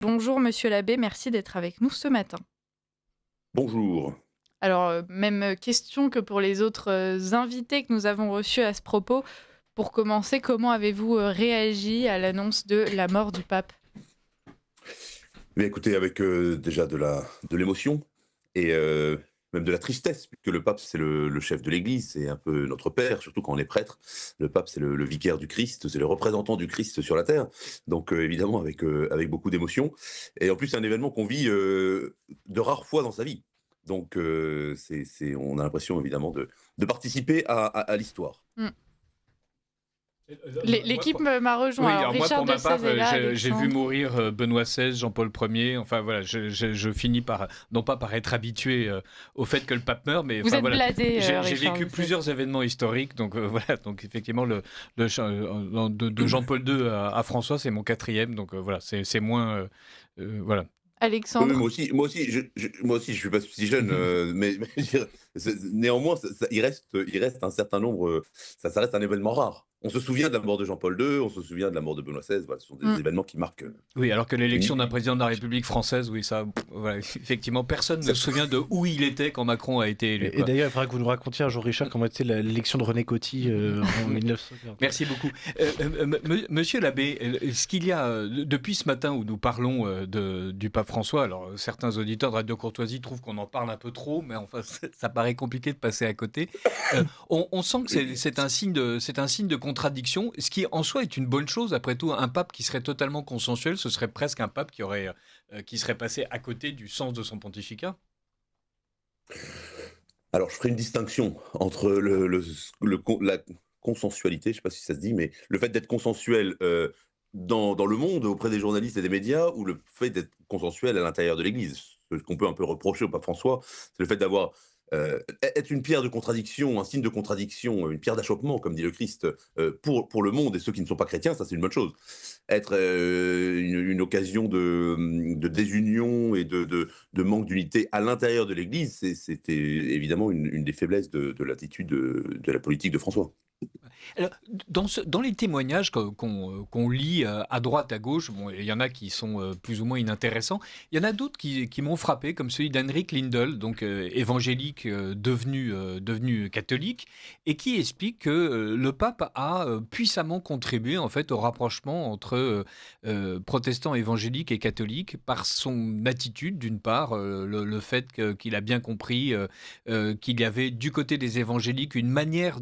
Bonjour monsieur l'abbé, merci d'être avec nous ce matin. Bonjour. Alors, même question que pour les autres, invités que nous avons reçus à ce propos. Pour commencer, comment avez-vous, réagi à l'annonce de la mort du pape? Mais écoutez, avec, déjà de l'émotion et même de la tristesse, puisque le pape, c'est le chef de l'Église, c'est un peu notre père, surtout quand on est prêtre. Le pape, c'est le vicaire du Christ, c'est le représentant du Christ sur la terre. Donc évidemment avec beaucoup d'émotion et en plus, c'est un événement qu'on vit, de rares fois dans sa vie. Donc c'est on a l'impression évidemment de participer à l'histoire. Mmh. Moi, L'équipe m'a rejoint. oui, Alors alors moi, Richard pour de ma part, Sèze est là, j'ai vu Alexandre. mourir Benoît XVI, Jean-Paul Ier. Enfin voilà, je finis par, non pas par être habitué au fait que le pape meurt, mais Vous enfin êtes voilà, blasé, j'ai Richard vécu de Sèze. plusieurs événements historiques, donc voilà, donc effectivement de Jean-Paul II à François, c'est mon quatrième, donc voilà, c'est moins, voilà. Oui, Alexandre? moi aussi, je suis pas si jeune, mais je veux dire, néanmoins, il reste un certain nombre, ça reste un événement rare. On se souvient de la mort de Jean-Paul II, on se souvient de la mort de Benoît XVI, voilà, ce sont des Mmh. événements qui marquent, Oui, alors que l'élection d'un une président de la République française, oui, ça, voilà, effectivement, personne ne ça se souvient de où il était quand Macron a été élu, Et quoi. d'ailleurs, il faudra que vous nous racontiez un jour, Richard, comment était l'élection de René Coty en 1940. Merci beaucoup. Monsieur l'abbé, est-ce qu'il y a, depuis ce matin où nous parlons du pape François, alors certains auditeurs de Radio Courtoisie trouvent qu'on en parle un peu trop, mais enfin, ça paraît compliqué de passer à côté. On sent que c'est un signe de contradiction, ce qui en soi est une bonne chose. Après tout, un pape qui serait totalement consensuel, ce serait presque un pape qui serait passé à côté du sens de son pontificat. alors je ferai une distinction entre la consensualité, je sais pas si ça se dit, mais le fait d'être consensuel, dans le monde, auprès des journalistes et des médias, ou le fait d'être consensuel à l'intérieur de l'Église. Ce qu'on peut un peu reprocher au pape François, c'est le fait d'avoir, être une pierre de contradiction, un signe de contradiction, une pierre d'achoppement, comme dit le Christ, pour le monde et ceux qui ne sont pas chrétiens, ça c'est une bonne chose. Être, une occasion de désunion et de manque d'unité à l'intérieur de l'Église, c'était évidemment une des faiblesses de l'attitude de la politique de François. Alors, dans les témoignages qu'on lit à droite, à gauche, bon, il y en a qui sont plus ou moins inintéressants. Il y en a d'autres qui m'ont frappé, comme celui d'Henrik Lindell, donc évangélique devenu catholique, et qui explique que le pape a puissamment contribué en fait au rapprochement entre protestants évangéliques et catholiques par son attitude, d'une part, le fait qu'il a bien compris qu'il y avait du côté des évangéliques une manière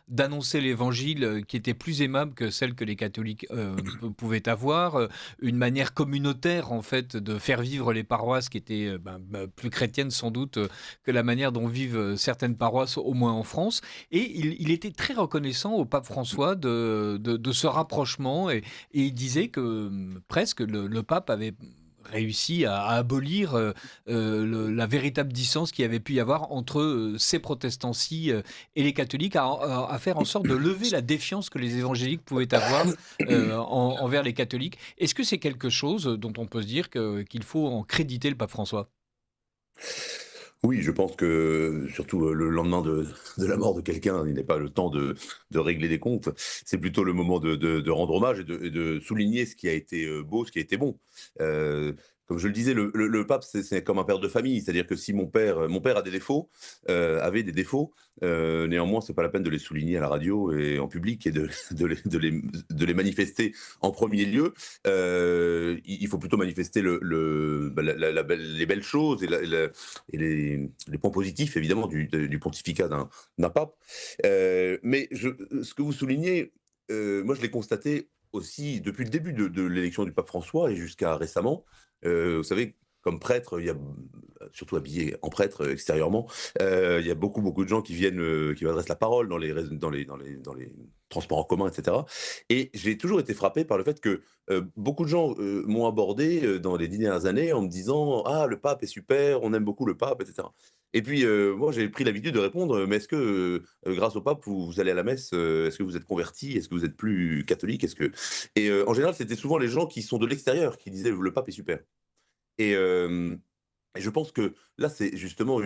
d'annoncer l'évangile qui était plus aimable que celle que les catholiques pouvaient avoir, une manière communautaire en fait de faire vivre les paroisses qui étaient plus chrétiennes sans doute que la manière dont vivent certaines paroisses, au moins en France. Et il était très reconnaissant au pape François de ce rapprochement et il disait que presque le pape avait réussi à abolir la véritable distance qu'il y avait pu y avoir entre ces protestants-ci et les catholiques, à faire en sorte de lever la défiance que les évangéliques pouvaient avoir envers les catholiques. Est-ce que c'est quelque chose dont on peut se dire qu'il faut en créditer le pape François? Oui, je pense que surtout, le lendemain de la mort de quelqu'un, il n'est pas le temps de régler des comptes. C'est plutôt le moment de rendre hommage et de souligner ce qui a été, beau, ce qui a été bon. Comme je le disais, le pape, c'est comme un père de famille. C'est-à-dire que si mon père a des défauts, avait des défauts, néanmoins, c'est pas la peine de les souligner à la radio et en public et de les manifester en premier lieu. Il faut plutôt manifester les belles choses et les points positifs évidemment du pontificat d'un pape. Mais ce que vous soulignez, moi je l'ai constaté aussi depuis le début de l'élection du pape François et jusqu'à récemment. Vous savez, comme prêtre, il y a, surtout habillé en prêtre extérieurement, il y a beaucoup, beaucoup de gens qui viennent, qui m'adressent la parole dans les transports en commun, etc. Et j'ai toujours été frappé par le fait que beaucoup de gens m'ont abordé dans les 10 dernières années en me disant: «Ah, le pape est super, on aime beaucoup le pape», etc. Et puis moi, j'ai pris l'habitude de répondre: «Mais est-ce que, grâce au pape, vous allez à la messe? Est-ce que vous êtes converti? Est-ce que vous êtes plus catholique? Est-ce que...» Et en général, c'était souvent les gens qui sont de l'extérieur qui disaient: «Le pape est super». Et je pense que là, c'est justement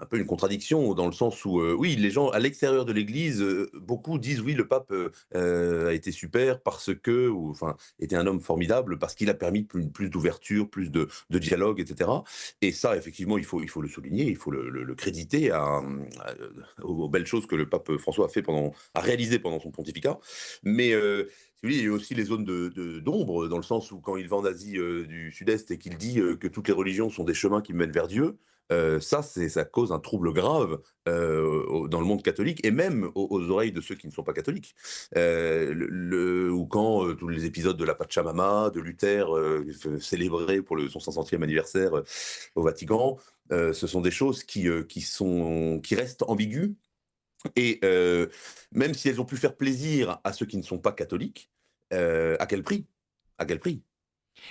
un peu une contradiction dans le sens où, oui, les gens à l'extérieur de l'Église, beaucoup disent: «Oui, le pape, a été super parce que» ou enfin, était un homme formidable parce qu'il a permis plus d'ouverture, plus de dialogue et cetera et ça, effectivement, il faut le souligner, il faut le créditer aux belles choses que le pape François a réalisées pendant son pontificat. Mais, si vous voulez, il y a aussi les zones d'ombre, dans le sens où quand il va en Asie, du Sud-Est et qu'il dit, que toutes les religions sont des chemins qui mènent vers Dieu, ça cause un trouble grave, dans le monde catholique et même aux oreilles de ceux qui ne sont pas catholiques. Ou quand, tous les épisodes de la Pachamama, de Luther, célébrés pour son 500e anniversaire, au Vatican, ce sont des choses qui restent ambiguës et même si elles ont pu faire plaisir à ceux qui ne sont pas catholiques, à quel prix? À quel prix?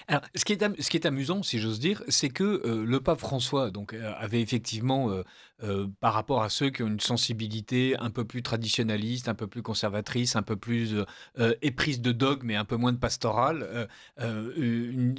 Alors, ce qui est amusant, si j'ose dire, c'est que le pape François donc, avait effectivement, par rapport à ceux qui ont une sensibilité un peu plus traditionnaliste, un peu plus conservatrice, un peu plus éprise de dogme et un peu moins de pastorale,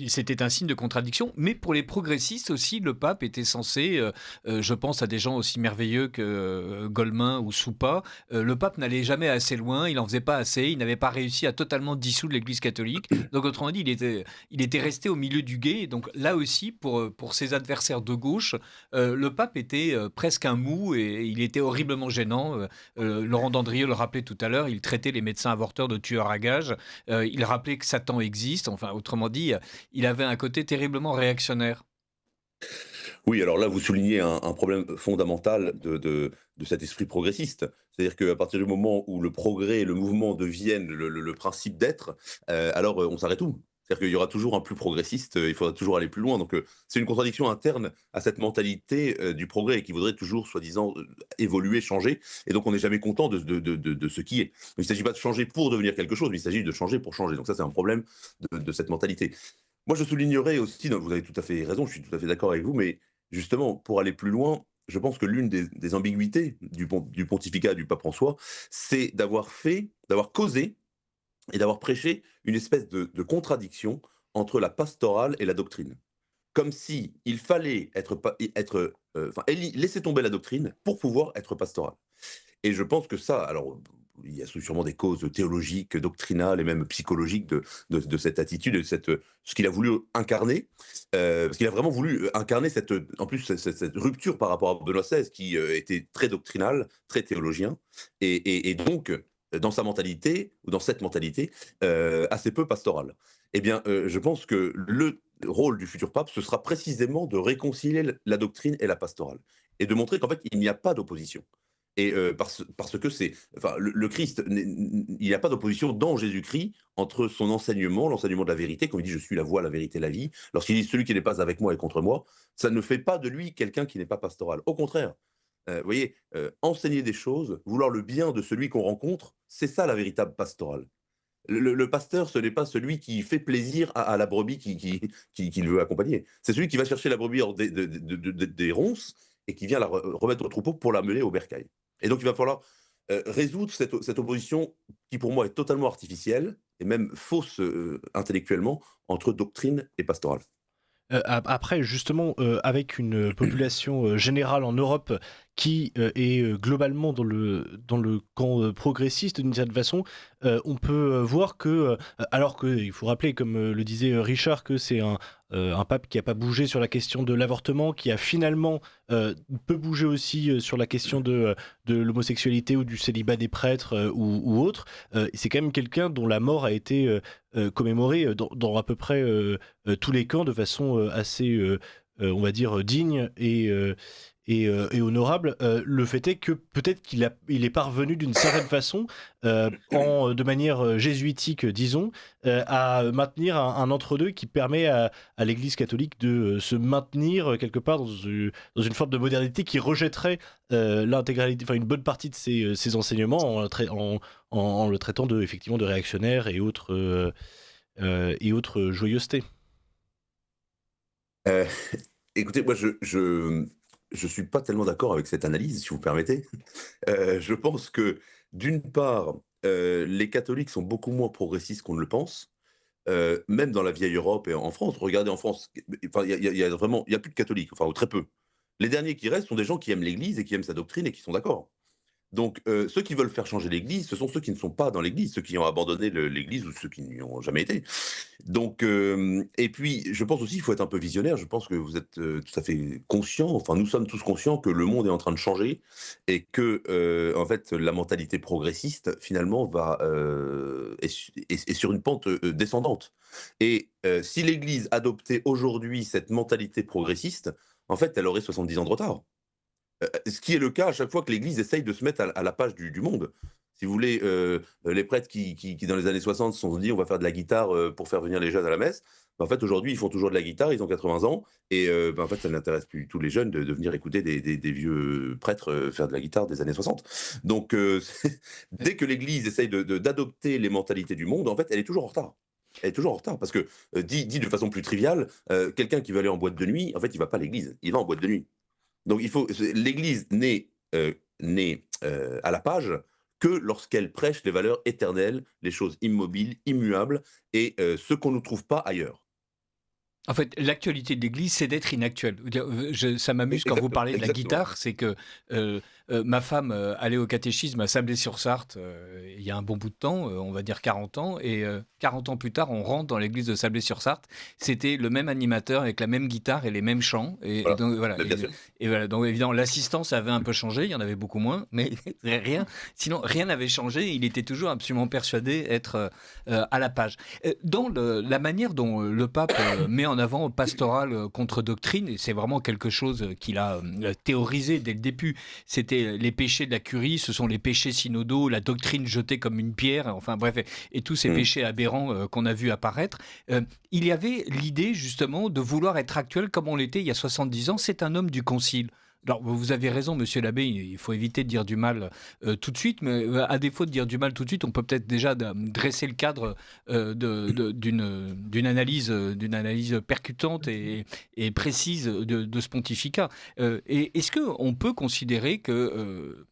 c'était un signe de contradiction. Mais pour les progressistes aussi, le pape était censé, je pense à des gens aussi merveilleux que Goldman ou Soupa, le pape n'allait jamais assez loin, il n'en faisait pas assez, il n'avait pas réussi à totalement dissoudre l'Église catholique. Donc autrement dit, il était resté au milieu du gué. Et donc là aussi, pour ses adversaires de gauche, le pape était presque un mou et il était horriblement gênant. Laurent Dandrieux le rappelait tout à l'heure, il traitait les médecins avorteurs de tueurs à gages. Il rappelait que Satan existe. Enfin, autrement dit, il avait un côté terriblement réactionnaire. Oui, alors là, vous soulignez un problème fondamental de cet esprit progressiste. C'est-à-dire qu'à partir du moment où le progrès et le mouvement deviennent le principe d'être, alors on s'arrête tout. C'est-à-dire qu'il y aura toujours un plus progressiste, il faudra toujours aller plus loin. Donc c'est une contradiction interne à cette mentalité du progrès qui voudrait toujours, soi-disant, évoluer, changer. Et donc on n'est jamais content de ce qui est. Il ne s'agit pas de changer pour devenir quelque chose, mais il s'agit de changer pour changer. Donc ça, c'est un problème de cette mentalité. Moi, je soulignerais aussi, non, vous avez tout à fait raison, je suis tout à fait d'accord avec vous, mais justement, pour aller plus loin, je pense que l'une des ambiguïtés du pontificat du pape François, c'est d'avoir causé et d'avoir prêché une espèce de contradiction entre la pastorale et la doctrine. Comme si il fallait laisser tomber la doctrine pour pouvoir être pastoral. Et je pense que ça, alors, il y a sûrement des causes théologiques, doctrinales et même psychologiques de cette attitude et ce qu'il a voulu incarner. Parce qu'il a vraiment voulu incarner en plus, cette rupture par rapport à Benoît XVI qui était très doctrinal, très théologien, et donc, dans sa mentalité, ou dans cette mentalité, assez peu pastorale. Eh bien, je pense que le rôle du futur pape, ce sera précisément de réconcilier la doctrine et la pastorale. Et de montrer qu'en fait, il n'y a pas d'opposition. Et parce que enfin, le Christ, il n'y a pas d'opposition dans Jésus-Christ entre son enseignement, l'enseignement de la vérité, comme il dit: «Je suis la voie, la vérité, la vie». Lorsqu'il dit: «Celui qui n'est pas avec moi est contre moi», ça ne fait pas de lui quelqu'un qui n'est pas pastoral. Au contraire, vous voyez, enseigner des choses, vouloir le bien de celui qu'on rencontre, c'est ça la véritable pastorale. Le pasteur, ce n'est pas celui qui fait plaisir à la brebis qu'il veut accompagner. C'est celui qui va chercher la brebis hors des ronces et qui vient la remettre au troupeau pour la mener au bercail. Et donc il va falloir résoudre cette opposition qui pour moi est totalement artificielle et même fausse intellectuellement entre doctrine et pastorale. Après, justement, avec une population générale en Europe qui est globalement dans le camp progressiste d'une certaine façon, on peut voir que, alors qu'il faut rappeler, comme le disait Richard, que c'est un pape qui n'a pas bougé sur la question de l'avortement, qui a finalement peut bouger aussi sur la question de l'homosexualité ou du célibat des prêtres ou autre. C'est quand même quelqu'un dont la mort a été commémorée dans à peu près tous les camps de façon assez, on va dire, digne et honorable. Le fait est que peut-être il est parvenu d'une certaine façon, de manière jésuitique, disons, à maintenir un entre-deux qui permet à l'Église catholique de se maintenir quelque part dans une forme de modernité qui rejetterait l'intégralité, enfin une bonne partie de ses enseignements en le traitant effectivement de réactionnaire et autres joyeusetés. Euh, Écoutez, moi je suis pas tellement d'accord avec cette analyse, si vous permettez. Je pense que d'une part, les catholiques sont beaucoup moins progressistes qu'on ne le pense. Même dans la vieille Europe et en France, regardez en France, enfin, il y a vraiment, il y a plus de catholiques, enfin, ou très peu. Les derniers qui restent sont des gens qui aiment l'Église et qui aiment sa doctrine et qui sont d'accord. Donc, ceux qui veulent faire changer l'Église, ce sont ceux qui ne sont pas dans l'Église, ceux qui ont abandonné l'Église ou ceux qui n'y ont jamais été. Donc, et puis, je pense aussi qu'il faut être un peu visionnaire. Je pense que vous êtes tout à fait conscient, enfin, nous sommes tous conscients que le monde est en train de changer et que, en fait, la mentalité progressiste, finalement, est sur une pente descendante. Et si l'Église adoptait aujourd'hui cette mentalité progressiste, en fait, elle aurait 70 ans de retard. Ce qui est le cas à chaque fois que l'Église essaye de se mettre à la page du monde. Si vous voulez, les prêtres qui dans les années 60 se sont dit: «On va faire de la guitare, pour faire venir les jeunes à la messe», en fait, aujourd'hui, ils font toujours de la guitare, ils ont 80 ans et en fait, ça n'intéresse plus du tout les jeunes de venir écouter des vieux prêtres, faire de la guitare des années 60. Donc dès que l'Église essaye d'adopter les mentalités du monde, en fait, elle est toujours en retard. Elle est toujours en retard parce que, dit de façon plus triviale, quelqu'un qui veut aller en boîte de nuit, en fait, il va pas à l'église, il va en boîte de nuit. Donc l'Église n'est à la page que lorsqu'elle prêche les valeurs éternelles, les choses immobiles, immuables et ce qu'on ne trouve pas ailleurs. En fait, l'actualité de l'Église, c'est d'être inactuel. Ça m'amuse quand vous parlez de la Exactement. guitare, c'est que ma femme allait au catéchisme à Sablé-sur-Sarthe il y a un bon bout de temps, on va dire 40 ans, et 40 ans plus tard, on rentre dans l'église de Sablé-sur-Sarthe. C'était le même animateur avec la même guitare et les mêmes chants. Et Voilà. donc, voilà, Mais bien sûr. et voilà. Donc évidemment, l'assistance avait un peu changé, il y en avait beaucoup moins, mais sinon rien n'avait changé. Il était toujours absolument persuadé être à la page. Dans la manière dont le pape met en avant pastoral contre doctrine, et c'est vraiment quelque chose qu'il a théorisé dès le début, c'était les péchés de la curie, ce sont les péchés synodaux, la doctrine jetée comme une pierre, enfin bref, et tous ces péchés aberrants qu'on a vus apparaître. Il y avait l'idée justement de vouloir être actuel comme on l'était il y a 70 ans. C'est un homme du concile. Alors, vous avez raison, monsieur l'abbé, il faut éviter de dire du mal tout de suite, mais à défaut de dire du mal tout de suite, on peut peut-être déjà dresser le cadre d'une analyse percutante et précise de ce pontificat. Et est-ce qu'on peut considérer que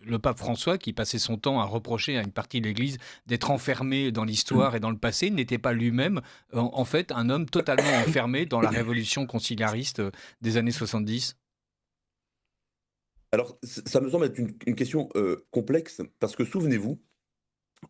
le pape François, qui passait son temps à reprocher à une partie de l'Église d'être enfermé dans l'histoire et dans le passé, n'était pas lui-même, en fait, un homme totalement enfermé dans la révolution conciliariste des années 70? Alors, ça me semble être une question complexe parce que souvenez-vous,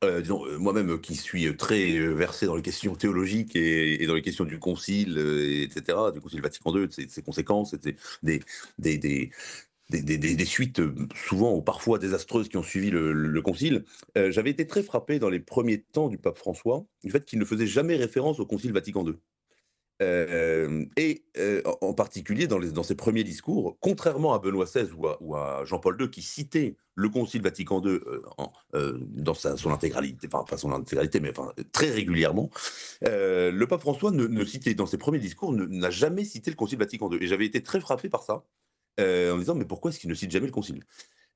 disons, moi-même qui suis très versé dans les questions théologiques et dans les questions du Concile, etc., du Concile Vatican II, de ses conséquences, et des, des, des, des suites souvent ou parfois désastreuses qui ont suivi le Concile, j'avais été très frappé dans les premiers temps du pape François du fait qu'il ne faisait jamais référence au Concile Vatican II. En particulier dans ses premiers discours, contrairement à Benoît XVI ou à Jean-Paul II qui citait le Concile Vatican II dans son intégralité, enfin pas son intégralité, mais enfin très régulièrement, le pape François ne citait dans ses premiers discours n'a jamais cité le Concile Vatican II. Et j'avais été très frappé par ça, en me disant mais pourquoi est-ce qu'il ne cite jamais le Concile?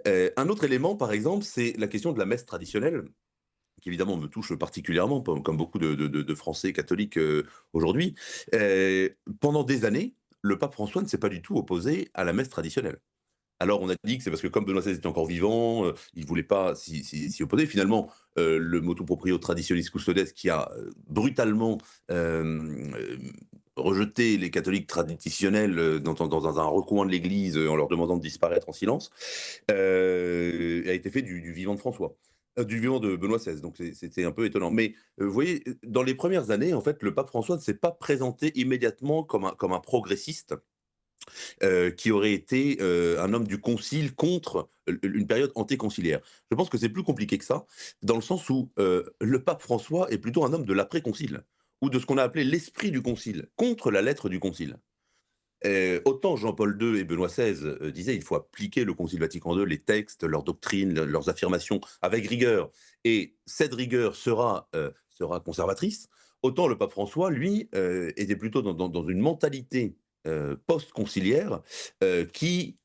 Un autre élément, par exemple, c'est la question de la messe traditionnelle qui évidemment me touche particulièrement, comme beaucoup de Français catholiques aujourd'hui. Pendant des années, le pape François ne s'est pas du tout opposé à la messe traditionnelle. Alors on a dit que c'est parce que comme Benoît XVI était encore vivant, il ne voulait pas s'y opposer. Finalement, le motu proprio Traditionis Custodes qui a brutalement rejeté les catholiques traditionnels dans un recoin de l'Église en leur demandant de disparaître en silence, a été fait du vivant de François. Du vivant de Benoît XVI, donc c'était un peu étonnant. Mais vous voyez, dans les premières années, en fait, le pape François ne s'est pas présenté immédiatement comme un progressiste qui aurait été un homme du concile contre une période antéconciliaire. Je pense que c'est plus compliqué que ça, dans le sens où le pape François est plutôt un homme de l'après-concile, ou de ce qu'on a appelé l'esprit du concile, contre la lettre du concile. Autant Jean-Paul II et Benoît XVI disaient il faut appliquer le Concile Vatican II, les textes, leurs doctrines, leurs affirmations avec rigueur, et cette rigueur sera conservatrice. Autant le pape François, lui, était plutôt dans une mentalité post-conciliaire qui,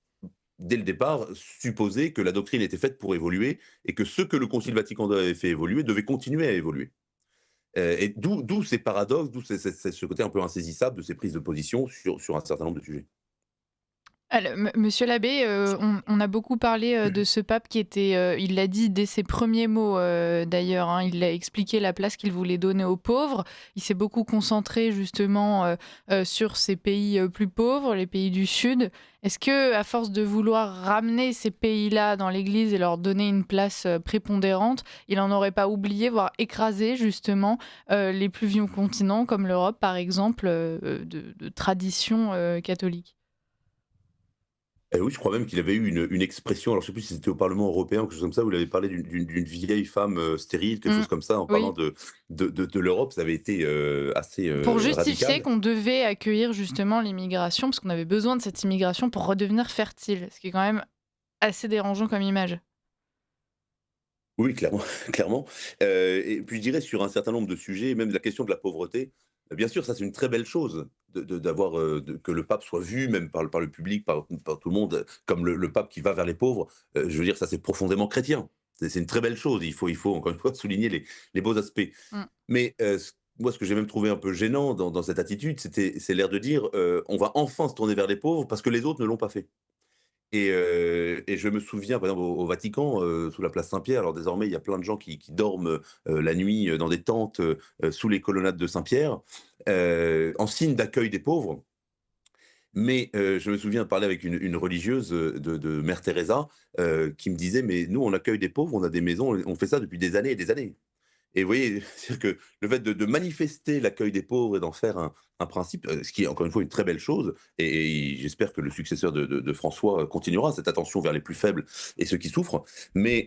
dès le départ, supposait que la doctrine était faite pour évoluer et que ce que le Concile Vatican II avait fait évoluer devait continuer à évoluer. Et d'où ces paradoxes, d'où ce côté un peu insaisissable de ces prises de position sur un certain nombre de sujets. Monsieur l'abbé, on a beaucoup parlé de ce pape qui était, il l'a dit dès ses premiers mots d'ailleurs, hein, il a expliqué la place qu'il voulait donner aux pauvres. Il s'est beaucoup concentré justement sur ces pays plus pauvres, les pays du Sud. Est-ce que, à force de vouloir ramener ces pays-là dans l'Église et leur donner une place prépondérante, il n'en aurait pas oublié, voire écrasé justement les plus vieux continents comme l'Europe par exemple, de tradition catholique? Oui, je crois même qu'il avait eu une expression, alors je sais plus si c'était au Parlement européen ou quelque chose comme ça, où il avait parlé d'une vieille femme stérile, quelque Mmh, chose comme ça, en parlant oui. de l'Europe. Ça avait été assez Pour justifier radical. qu'on devait accueillir justement l'immigration, parce qu'on avait besoin de cette immigration pour redevenir fertile, ce qui est quand même assez dérangeant comme image. Oui, clairement, clairement. Et puis je dirais sur un certain nombre de sujets, même la question de la pauvreté, bien sûr, ça c'est une très belle chose d'avoir que le pape soit vu, même par le public, par tout le monde, comme le pape qui va vers les pauvres. Je veux dire, ça c'est profondément chrétien. C'est une très belle chose. Il faut encore une fois souligner les beaux aspects. Mmh. Mais moi, ce que j'ai même trouvé un peu gênant dans cette attitude, c'est l'air de dire on va enfin se tourner vers les pauvres parce que les autres ne l'ont pas fait. Et je me souviens, par exemple, au Vatican, sous la place Saint-Pierre, alors désormais, il y a plein de gens qui dorment la nuit dans des tentes sous les colonnades de Saint-Pierre, en signe d'accueil des pauvres. Mais je me souviens de parler avec une religieuse de Mère Teresa qui me disait, mais nous, on accueille des pauvres, on a des maisons, on fait ça depuis des années et des années. Et vous voyez, c'est-à-dire que le fait de manifester l'accueil des pauvres et d'en faire un principe, ce qui est encore une fois une très belle chose, et j'espère que le successeur de François continuera cette attention vers les plus faibles et ceux qui souffrent, mais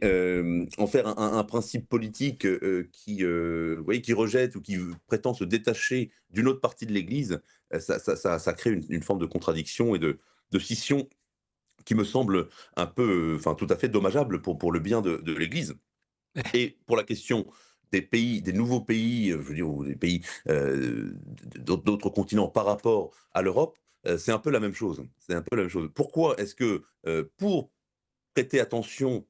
en faire un principe politique qui, vous voyez, qui rejette ou qui prétend se détacher d'une autre partie de l'Église, ça crée une forme de contradiction et de scission qui me semble un peu, enfin tout à fait dommageable pour le bien de l'Église. Et pour la question des pays, des nouveaux pays, je veux dire, ou des pays d'autres continents par rapport à l'Europe, c'est un peu la même chose. C'est un peu la même chose. Pourquoi est-ce que pour prêter attention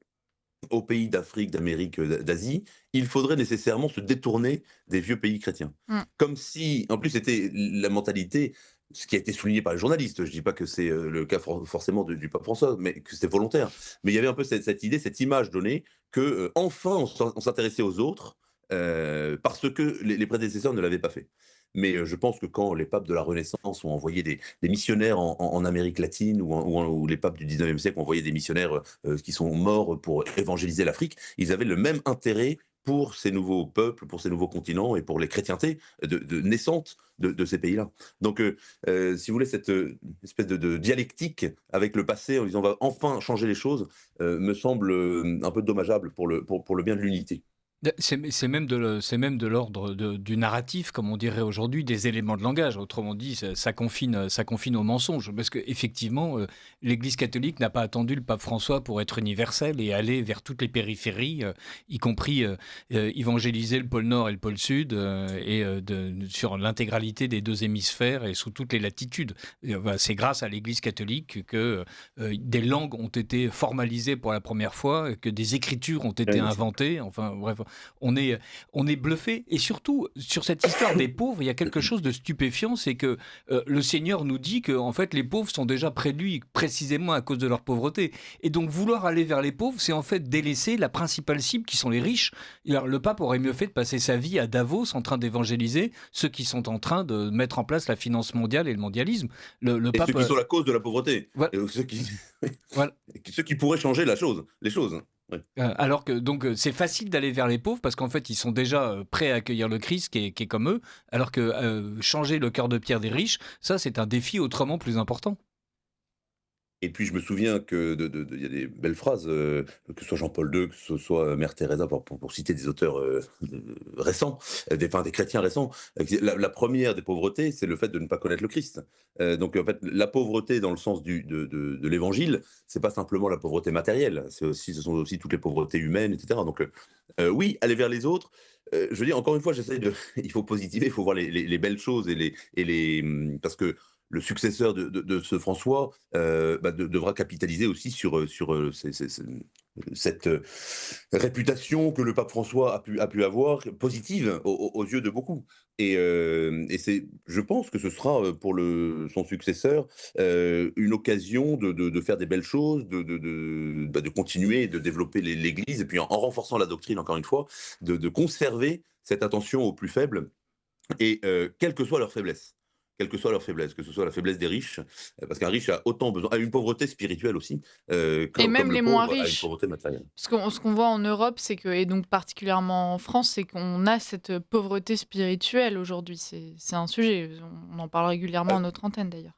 aux pays d'Afrique, d'Amérique, d'Asie, il faudrait nécessairement se détourner des vieux pays chrétiens? Mmh. Comme si, en plus, c'était la mentalité, ce qui a été souligné par les journalistes. Je ne dis pas que c'est le cas forcément du pape François, mais que c'est volontaire. Mais il y avait un peu cette idée, cette image donnée que enfin on s'intéressait aux autres parce que les prédécesseurs ne l'avaient pas fait. Mais je pense que quand les papes de la Renaissance ont envoyé des missionnaires en Amérique latine ou les papes du 19e siècle ont envoyé des missionnaires qui sont morts pour évangéliser l'Afrique, ils avaient le même intérêt pour ces nouveaux peuples, pour ces nouveaux continents et pour les chrétientés naissantes de ces pays-là. Donc, si vous voulez, cette espèce de dialectique avec le passé en disant on va enfin changer les choses, me semble un peu dommageable pour le bien de l'unité. C'est même de l'ordre du narratif, comme on dirait aujourd'hui, des éléments de langage. Autrement dit, ça confine au mensonge. Parce qu'effectivement, l'Église catholique n'a pas attendu le pape François pour être universel et aller vers toutes les périphéries, y compris évangéliser le pôle Nord et le pôle Sud, sur l'intégralité des deux hémisphères et sous toutes les latitudes. Voilà, c'est grâce à l'Église catholique que des langues ont été formalisées pour la première fois, que des écritures ont été Oui, bien sûr. inventées. Enfin, bref, on est, on est bluffé. Et surtout, sur cette histoire des pauvres, il y a quelque chose de stupéfiant, c'est que le Seigneur nous dit que en fait, les pauvres sont déjà près de lui, précisément à cause de leur pauvreté. Et donc, vouloir aller vers les pauvres, c'est en fait délaisser la principale cible, qui sont les riches. Alors, le pape aurait mieux fait de passer sa vie à Davos en train d'évangéliser ceux qui sont en train de mettre en place la finance mondiale et le mondialisme. Le Et ceux pape... qui sont la cause de la pauvreté. voilà, Et ceux qui, voilà. ceux qui pourraient changer les choses. Oui. Alors que donc c'est facile d'aller vers les pauvres parce qu'en fait ils sont déjà prêts à accueillir le Christ qui est comme eux, alors que changer le cœur de pierre des riches, ça c'est un défi autrement plus important. Et puis je me souviens que il y a des belles phrases, que ce soit Jean-Paul II, que ce soit Mère Teresa, pour citer des auteurs récents, des chrétiens récents. La première des pauvretés, c'est le fait de ne pas connaître le Christ. Donc en fait, la pauvreté dans le sens de l'évangile, c'est pas simplement la pauvreté matérielle, ce sont aussi toutes les pauvretés humaines, etc. Donc oui, aller vers les autres. Je veux dire, encore une fois, j'essaye de. Il faut positiver, il faut voir les belles choses parce que le successeur de ce François devra capitaliser aussi sur ces cette réputation que le pape François a pu avoir, positive aux yeux de beaucoup. Et c'est, je pense que ce sera pour son successeur une occasion de faire des belles choses, de continuer de développer l'Église, et puis en renforçant la doctrine, encore une fois, de conserver cette attention aux plus faibles, et quelle que soit leur faiblesse. Quelle que soit leur faiblesse, que ce soit la faiblesse des riches, parce qu'un riche a autant besoin, a une pauvreté spirituelle aussi, Et même comme le les moins pauvre a une riches. pauvreté matérielle. Ce qu'on voit en Europe, c'est que, et donc particulièrement en France, c'est qu'on a cette pauvreté spirituelle aujourd'hui. C'est un sujet. On en parle régulièrement à notre antenne d'ailleurs.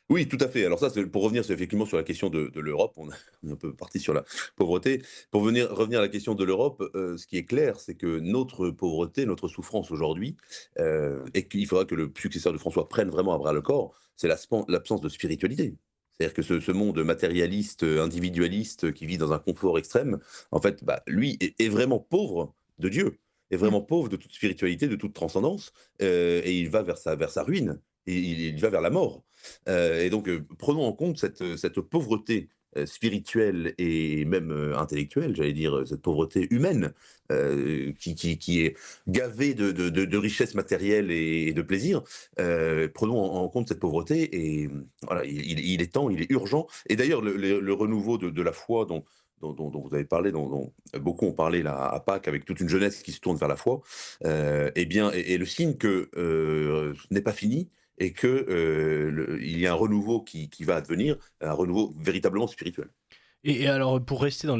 Oui, tout à fait. Alors ça, pour revenir effectivement sur la question de l'Europe, on est un peu parti sur la pauvreté. Pour revenir à la question de l'Europe, ce qui est clair, c'est que notre pauvreté, notre souffrance aujourd'hui, et qu'il faudra que le successeur de François prenne vraiment à bras le corps, c'est l'absence de spiritualité. C'est-à-dire que ce monde matérialiste, individualiste, qui vit dans un confort extrême, en fait, bah, lui est vraiment pauvre de Dieu, est Mm. vraiment pauvre de toute spiritualité, de toute transcendance, et il va vers sa ruine, et il va vers la mort. Et donc, prenons en compte cette pauvreté spirituelle et même intellectuelle, j'allais dire, cette pauvreté humaine, qui est gavée de richesses matérielles et de plaisir. Prenons en compte cette pauvreté, et voilà, il est temps, il est urgent. Et d'ailleurs, le renouveau de la foi dont vous avez parlé, dont beaucoup ont parlé là à Pâques, avec toute une jeunesse qui se tourne vers la foi, eh bien, est le signe que ce n'est pas fini, et que il y a un renouveau qui va advenir, un renouveau véritablement spirituel. Et alors, pour rester dans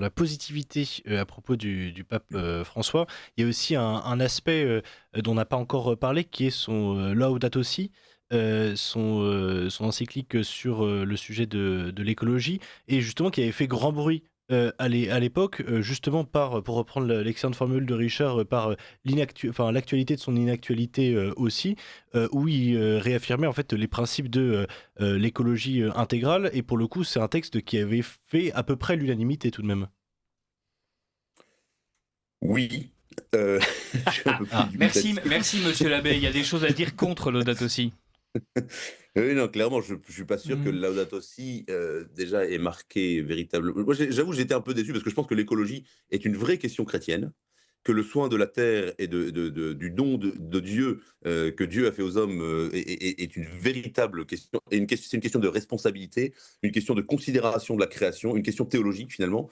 la positivité à propos du pape François, il y a aussi un aspect dont on n'a pas encore parlé, qui est son Laudato Si, son encyclique sur le sujet de l'écologie, et justement qui avait fait grand bruit à l'époque, justement pour reprendre l'excellente formule de Richard, par l'actualité de son inactualité aussi, où il réaffirmait en fait les principes de l'écologie intégrale, et pour le coup c'est un texte qui avait fait à peu près l'unanimité tout de même. Oui, je suis un peu plus Merci, dubitatif. merci Monsieur l'abbé. Il y a des choses à dire contre Laudato Si. Oui, non, clairement, je ne suis pas sûr que le Laudato Si, déjà, ait marqué véritablement. Moi, j'avoue, j'étais un peu déçu, parce que je pense que l'écologie est une vraie question chrétienne, que le soin de la terre et du don de Dieu, que Dieu a fait aux hommes, est une véritable question, et c'est une question de responsabilité, une question de considération de la création, une question théologique finalement.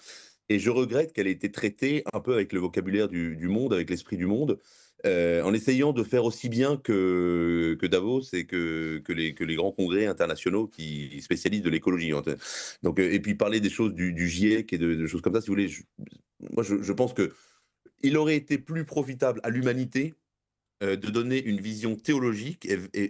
Et je regrette qu'elle ait été traitée un peu avec le vocabulaire du monde, avec l'esprit du monde, en essayant de faire aussi bien que Davos, et que les grands congrès internationaux qui spécialisent de l'écologie. Donc, et puis parler des choses du GIEC et de choses comme ça, si vous voulez. Moi, je pense que il aurait été plus profitable à l'humanité de donner une vision théologique euh,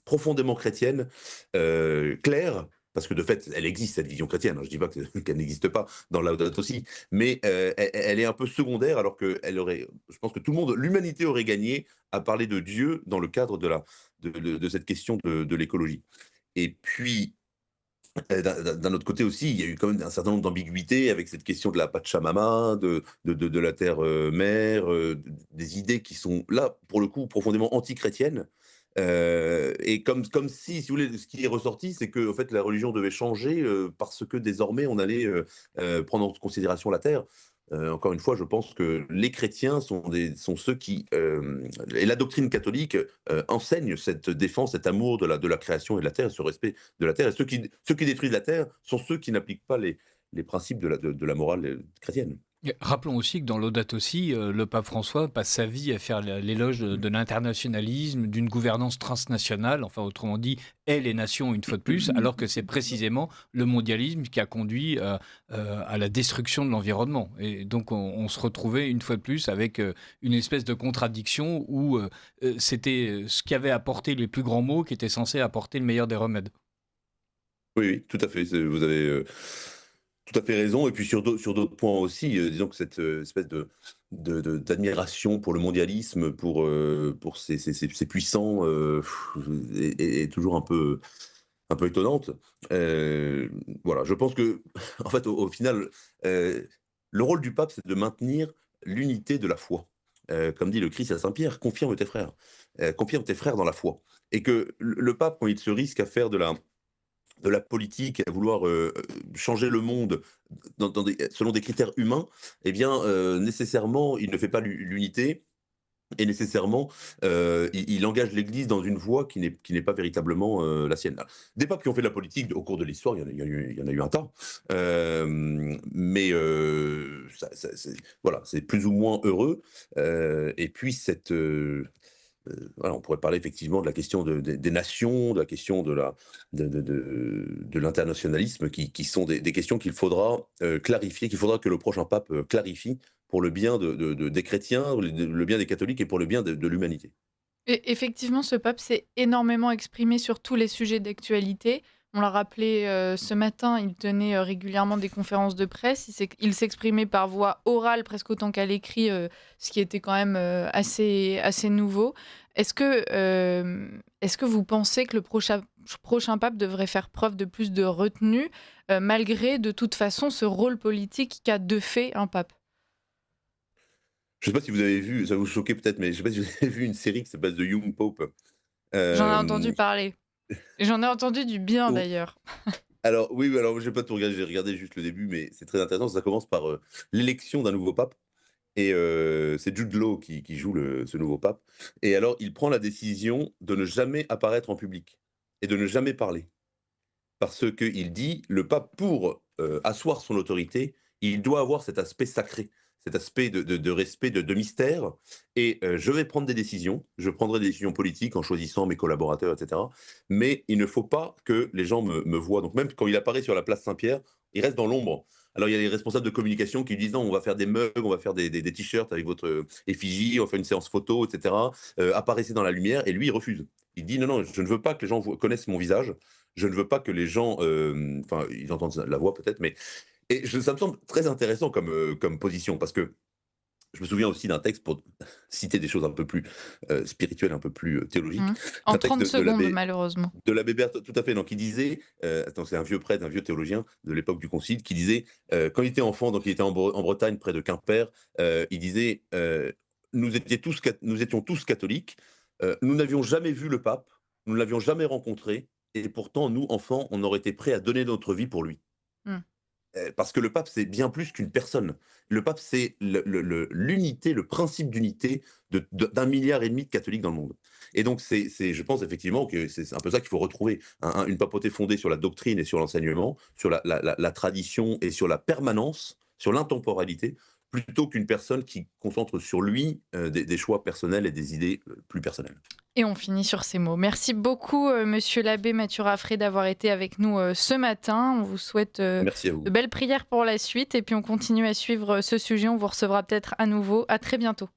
profondément chrétienne, claire, parce que de fait, elle existe, cette vision chrétienne. Je ne dis pas qu'elle n'existe pas dans Laudato Si, mais elle est un peu secondaire, alors que je pense que l'humanité aurait gagné à parler de Dieu dans le cadre de cette question de l'écologie. Et puis, d'un autre côté aussi, il y a eu quand même un certain nombre d'ambiguïtés avec cette question de la Pachamama, de la terre mère, des idées qui sont là, pour le coup, profondément anti-chrétiennes. Et comme si vous voulez, ce qui est ressorti, c'est que en fait, la religion devait changer parce que désormais, on allait prendre en considération la terre. Encore une fois, je pense que les chrétiens sont ceux qui, et la doctrine catholique enseigne cette défense, cet amour de la création et de la terre, ce respect de la terre. Et ceux qui détruisent la terre sont ceux qui n'appliquent pas les principes de la morale chrétienne. Et rappelons aussi que dans Laudato Si, le pape François passe sa vie à faire l'éloge de l'internationalisme, d'une gouvernance transnationale, enfin autrement dit, et les nations une fois de plus, alors que c'est précisément le mondialisme qui a conduit à la destruction de l'environnement. Et donc on se retrouvait une fois de plus avec une espèce de contradiction où c'était ce qui avait apporté les plus grands mots qui était censé apporter le meilleur des remèdes. Oui, oui, tout à fait. Vous avez tout à fait raison. Et puis sur d'autres points aussi, disons que cette espèce d'admiration pour le mondialisme, pour ces puissants, est toujours un peu étonnante. Voilà, je pense que, en fait, au final, le rôle du pape, c'est de maintenir l'unité de la foi. Comme dit le Christ à Saint-Pierre, confirme tes frères. Confirme tes frères dans la foi. Et que le pape, quand il se risque à faire de la politique et à vouloir changer le monde selon des critères humains, eh bien, nécessairement, il ne fait pas l'unité et nécessairement, il engage l'Église dans une voie qui n'est pas véritablement la sienne. Alors, des papes qui ont fait de la politique au cours de l'histoire, il y en a eu un tas. Mais voilà, c'est plus ou moins heureux. Et puis, voilà, on pourrait parler effectivement de la question des nations, de la question de l'internationalisme, qui sont des questions qu'il faudra clarifier, qu'il faudra que le prochain pape clarifie pour le bien des chrétiens, le bien des catholiques et pour le bien de l'humanité. Et effectivement, ce pape s'est énormément exprimé sur tous les sujets d'actualité. On l'a rappelé ce matin, il tenait régulièrement des conférences de presse. Il s'exprimait par voie orale presque autant qu'à l'écrit, ce qui était quand même assez nouveau. Est-ce que vous pensez que le prochain pape devrait faire preuve de plus de retenue, malgré de toute façon ce rôle politique qu'a de fait un pape? Je ne sais pas si vous avez vu, ça va vous choquer peut-être, mais je ne sais pas si vous avez vu une série qui s'appelle The Young Pope. J'en ai entendu Euh, parler. Et j'en ai entendu du bien où- d'ailleurs. alors oui, alors j'ai pas tout regardé, j'ai regardé juste le début, mais c'est très intéressant. Ça commence par l'élection d'un nouveau pape. Et c'est Jude Law qui joue ce nouveau pape. Et alors, il prend la décision de ne jamais apparaître en public et de ne jamais parler. Parce qu'il dit, le pape, pour asseoir son autorité, il doit avoir cet aspect sacré, cet aspect de respect, de mystère. Et je vais prendre des décisions, je prendrai des décisions politiques en choisissant mes collaborateurs, etc. Mais il ne faut pas que les gens me voient. Donc même quand il apparaît sur la place Saint-Pierre, il reste dans l'ombre. Alors il y a les responsables de communication qui lui disent non, on va faire des mugs, on va faire des t-shirts avec votre effigie, on va faire une séance photo, etc. Apparaissez dans la lumière. Et lui, il refuse. Il dit non, non, je ne veux pas que les gens connaissent mon visage. Je ne veux pas que les gens, enfin, ils entendent la voix peut-être, mais ça me semble très intéressant comme position, parce que je me souviens aussi d'un texte pour citer des choses un peu plus spirituelles, un peu plus théologiques, Mmh. En d'un texte 30 secondes, malheureusement. de l'abbé Berthe, tout à fait, donc il disait, attends, c'est un vieux prêtre, un vieux théologien de l'époque du Concile, qui disait, quand il était enfant, donc il était en Bretagne, près de Quimper, il disait, nous étions tous catholiques, nous n'avions jamais vu le pape, nous ne l'avions jamais rencontré, et pourtant, nous, enfants, on aurait été prêts à donner notre vie pour lui. Mmh. Parce que le pape, c'est bien plus qu'une personne. Le pape, c'est l'unité, le principe d'unité d'1,5 milliard de catholiques dans le monde. Et donc, je pense effectivement que c'est un peu ça qu'il faut retrouver. Une papauté fondée sur la doctrine et sur l'enseignement, sur la tradition et sur la permanence, sur l'intemporalité, plutôt qu'une personne qui concentre sur lui des choix personnels et des idées plus personnelles. Et on finit sur ces mots. Merci beaucoup, monsieur l'abbé Mathieu Raffray, d'avoir été avec nous ce matin. On vous souhaite Merci à de vous. belles prières pour la suite. Et puis, on continue à suivre ce sujet. On vous recevra peut-être à nouveau. À très bientôt.